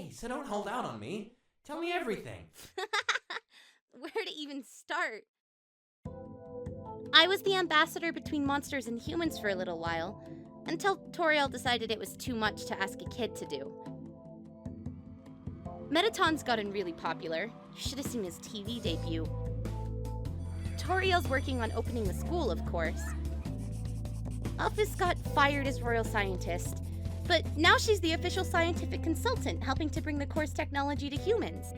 Okay, so don't hold out on me. Tell me everything. Where to even start? I was the ambassador between monsters and humans for a little while, until Toriel decided it was too much to ask a kid to do. Mettaton's gotten really popular. You should have seen his TV debut. Toriel's working on opening the school, of course. Alphys got fired as royal scientist, but now she's the official scientific consultant, helping to bring the course technology to humans.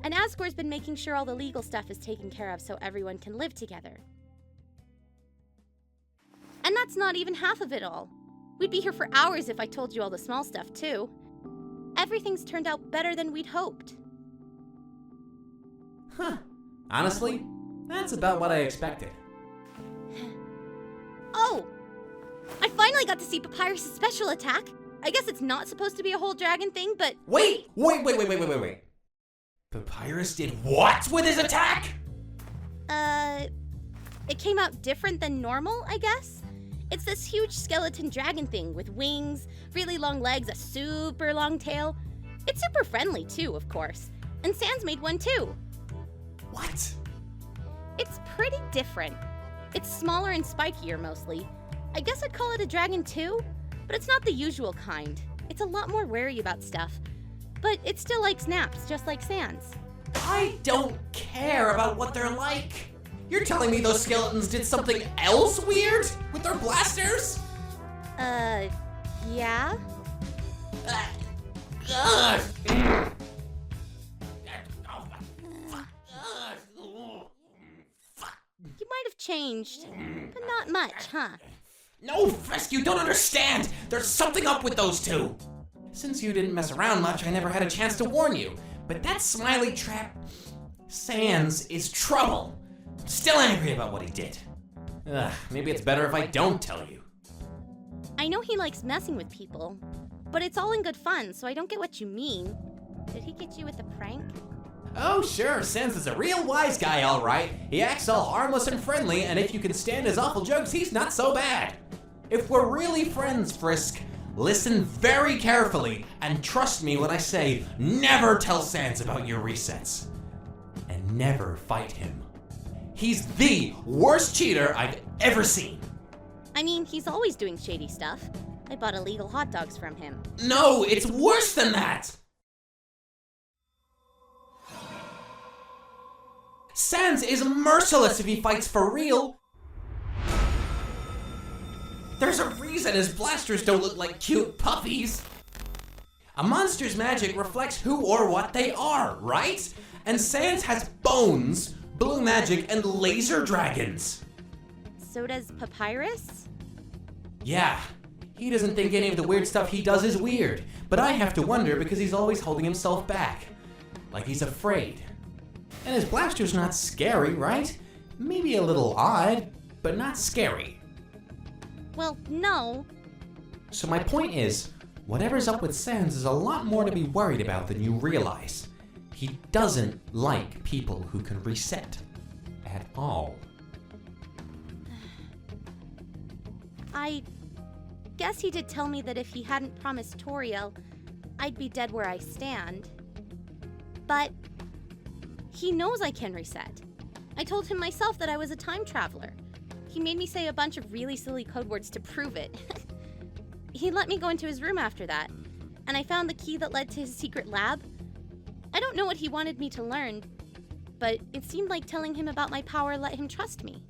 And Asgore's been making sure all the legal stuff is taken care of so everyone can live together. And that's not even half of it all. We'd be here for hours if I told you all the small stuff, too. Everything's turned out better than we'd hoped. Huh. Honestly, that's about what I expected. Oh! I finally got to see Papyrus' special attack. I guess it's not supposed to be a whole dragon thing, but... Wait! Papyrus did what with his attack? It came out different than normal, I guess? It's this huge skeleton dragon thing with wings, really long legs, a super long tail. It's super friendly too, of course. And Sans made one too. What? It's pretty different. It's smaller and spikier mostly. I guess I'd call it a dragon too, but it's not the usual kind. It's a lot more wary about stuff. But it still likes naps, just like Sans. I don't care about what they're like. You're telling me those skeletons did something else weird with their blasters? Yeah? You might have changed, but not much, huh? No, Frisk, you don't understand! There's something up with those two! Since you didn't mess around much, I never had a chance to warn you. But that smiley trap... Sans is trouble. I'm still angry about what he did. Maybe it's better if I don't tell you. I know he likes messing with people, but it's all in good fun, so I don't get what you mean. Did he get you with a prank? Oh sure, Sans is a real wise guy, all right. He acts all harmless and friendly, and if you can stand his awful jokes, he's not so bad. If we're really friends, Frisk, listen very carefully and trust me when I say never tell Sans about your resets. And never fight him. He's the worst cheater I've ever seen. I mean, he's always doing shady stuff. I bought illegal hot dogs from him. No, it's worse than that! Sans is merciless if he fights for real. There's a reason his blasters don't look like cute puppies. A monster's magic reflects who or what they are, right? And Sans has bones, blue magic, and laser dragons. So does Papyrus? Yeah, he doesn't think any of the weird stuff he does is weird, but I have to wonder because he's always holding himself back. Like he's afraid. And his blaster's not scary, right? Maybe a little odd, but not scary. Well, no. So my point is, whatever's up with Sans is a lot more to be worried about than you realize. He doesn't like people who can reset. At all. I guess he did tell me that if he hadn't promised Toriel, I'd be dead where I stand. But he knows I can reset. I told him myself that I was a time traveler. He made me say a bunch of really silly code words to prove it. He let me go into his room after that, and I found the key that led to his secret lab. I don't know what he wanted me to learn, but it seemed like telling him about my power let him trust me.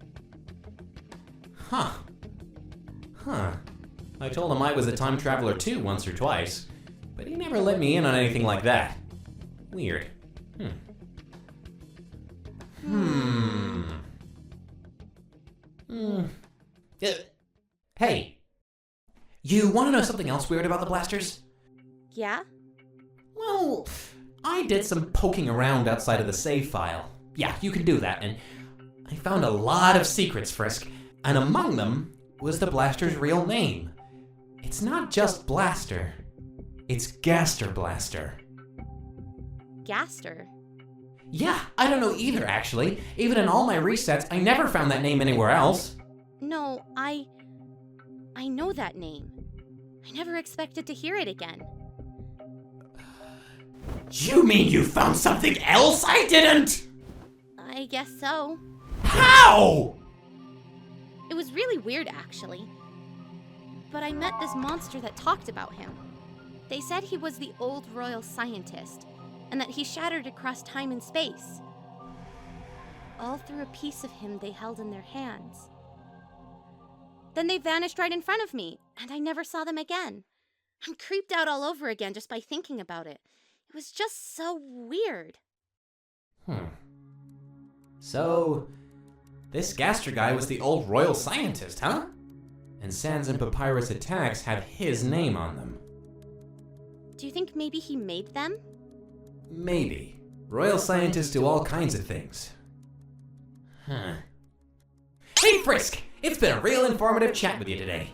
Huh. I told him I was a time traveler too once or twice, but he never let me in on anything like that. Weird. Hey, you want to know something else weird about the blasters? Yeah? Well, I did some poking around outside of the save file. Yeah, you can do that, and I found a lot of secrets, Frisk, and among them was the blaster's real name. It's not just Blaster, it's Gaster Blaster. Gaster? Yeah, I don't know either, actually. Even in all my resets, I never found that name anywhere else. No, I know that name. I never expected to hear it again. You mean you found something else I didn't? I guess so. How? It was really weird, actually. But I met this monster that talked about him. They said he was the old royal scientist, and that he shattered across time and space. All through a piece of him they held in their hands. Then they vanished right in front of me, and I never saw them again. I'm creeped out all over again just by thinking about it. It was just so weird. So, this Gaster guy was the old royal scientist, huh? And Sans and Papyrus attacks have his name on them. Do you think maybe he made them? Maybe. Royal scientists do all kinds of things. Hey Frisk! It's been a real informative chat with you today.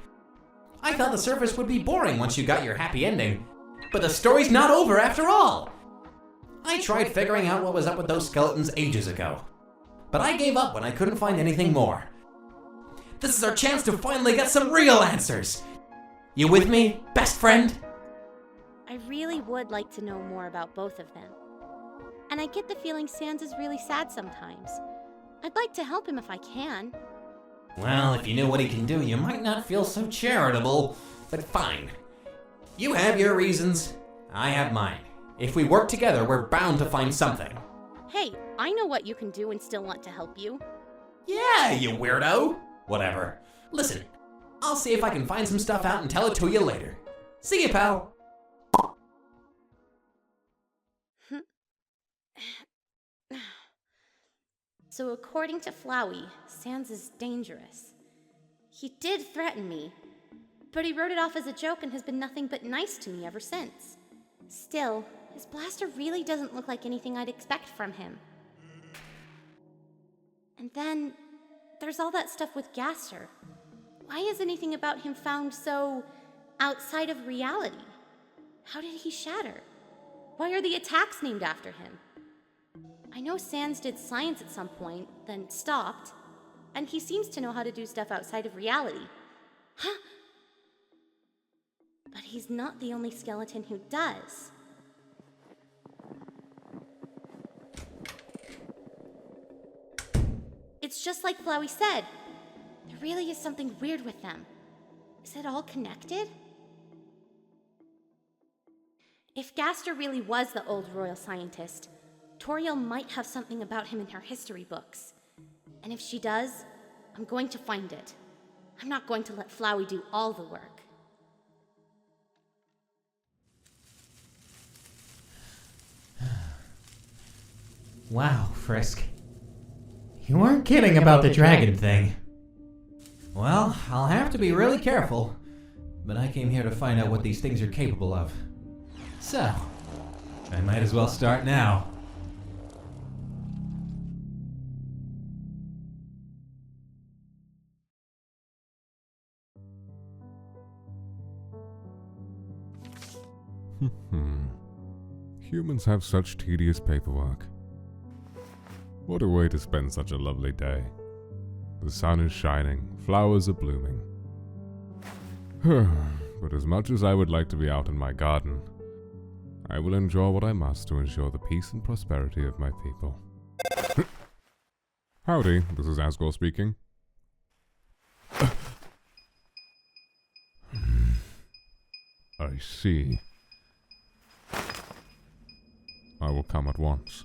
I thought the surface would be boring once you got your happy ending, but the story's not over after all! I tried figuring out what was up with those skeletons ages ago, but I gave up when I couldn't find anything more. This is our chance to finally get some real answers! You with me, best friend? I really would like to know more about both of them. And I get the feeling Sans is really sad sometimes. I'd like to help him if I can. Well, if you knew what he can do, you might not feel so charitable, but fine. You have your reasons, I have mine. If we work together, we're bound to find something. Hey, I know what you can do and still want to help you. Yeah, you weirdo! Whatever. Listen, I'll see if I can find some stuff out and tell it to you later. See you, pal! So according to Flowey, Sans is dangerous. He did threaten me, but he wrote it off as a joke and has been nothing but nice to me ever since. Still, his blaster really doesn't look like anything I'd expect from him. And then, there's all that stuff with Gaster. Why is anything about him found so outside of reality? How did he shatter? Why are the attacks named after him? I know Sans did science at some point, then stopped, and he seems to know how to do stuff outside of reality. Huh? But he's not the only skeleton who does. It's just like Flowey said. There really is something weird with them. Is it all connected? If Gaster really was the old royal scientist, Toriel might have something about him in her history books. And if she does, I'm going to find it. I'm not going to let Flowey do all the work. Wow, Frisk. You weren't kidding about the dragon thing. Well, I'll have to be really careful, but I came here to find out what these things are capable of. So, I might as well start now. Humans have such tedious paperwork. What a way to spend such a lovely day. The sun is shining, flowers are blooming. But as much as I would like to be out in my garden, I will endure what I must to ensure the peace and prosperity of my people. Howdy, this is Asgore speaking. I see. I will come at once.